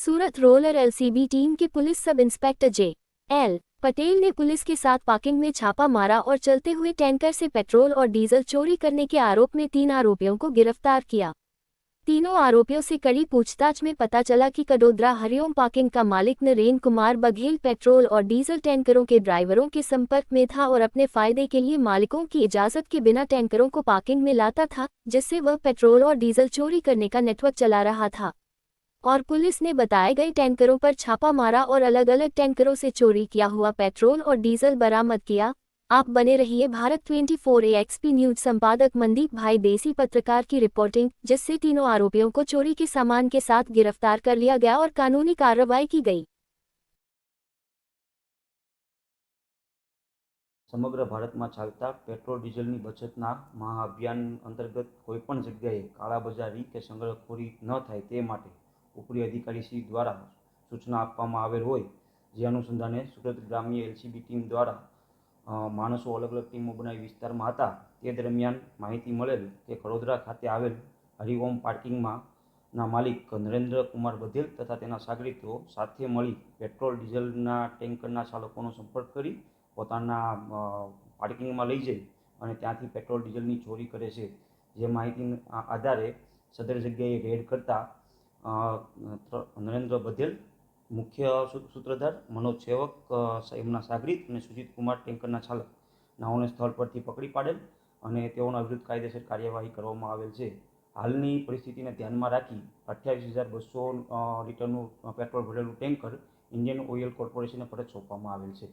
सूरत roller LCB team के police sub inspector जे.एल. Patel ने police के साथ पार्किंग में छापा मारा और चलते हुए टैंकर से पेट्रोल और डीजल चोरी करने के आरोप में 3 आरोपियों को गिरफ्तार किया। तीनों आरोपियों से कड़ी पूछताछ में पता चला कि कडोदरा हरिओम पार्किंग का मालिक नरेंद्र कुमार बघेल पेट्रोल और डीजल टैंकरों के ड्राइवरों के संपर्क में था और अपने फायदे के लिए मालिकों की इजाजत के बिना टैंकरों को पार्किंग में लाता था, जिससे वह पेट्रोल और डीजल चोरी करने का नेटवर्क चला रहा था। और पुलिस ने बताए गए टैंकरों पर छापा मारा और अलग अलग टैंकरों से चोरी किया हुआ पेट्रोल और डीजल बरामद किया। आप बने रहिए भारत 24 AXP न्यूज संपादक मनदीप भाई देसी पत्रकार की रिपोर्टिंग, जिससे तीनों आरोपियों को चोरी के सामान के साथ गिरफ्तार कर लिया गया और कानूनी कार्रवाई की गई। समग्र भारत में चालता पेट्रोल डीजलनी बचतना महाअभियान अंतर्गत कोईपण जग्याए काळाबजारी के संग्रहखोरी न थाय ते माटे उपरी अधिकारीश्री द्वारा सूचना आपवामां आवेल होय, जे अनुसंधाने सूरत ग्राम्य एलसीबी टीम द्वारा माणसों अलग अलग टीमों बनावी विस्तारमां हता ते दरमियान माहिती मळेल के कड़ोदरा खाते आवेल हरिओम पार्किंग ना मालिक नरेंद्र कुमार बघेल तथा तेना सागरीतो साथे मळी पेट्रोल डीजलना टेंकरना चालकोनो संपर्क करी पोताना पार्किंगमां लई जई अने त्यांथी पेट्रोल डीजलनी चोरी करे छे। जे माहिती आधारे सदर जग्याए रेड करता नरेंद्र बघेल, मुख्य सूत्रधार मनोज सेवक एमना सागरीत અને સુજીત કુમાર ટેન્કરના ચાલક નાઓને સ્થળ પરથી પકડી પાડેલ અને તેઓના વિરુદ્ધ કાયદેસર કાર્યવાહી કરવામાં આવેલ છે। હાલની પરિસ્થિતિને ધ્યાનમાં રાખી 28,200 લીટરનું પેટ્રોલ ભરેલું ટેન્કર ઇન્ડિયન ઓઇલ કોર્પોરેશને પરત સોંપવામાં આવેલ છે।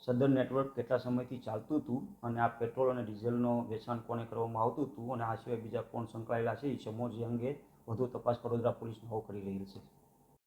સદર નેટવર્ક કેટલા સમયથી ચાલતું હતું અને આ પેટ્રોલ અને ડીઝલનો વેચાણ કોને કરવામાં આવતું હતું અને આ સિવાય બીજા કોણ સંકળાયેલા છે એ સમો જે અંગે વધુ તપાસ વડોદરા પોલીસ નવો કરી રહેલ છે।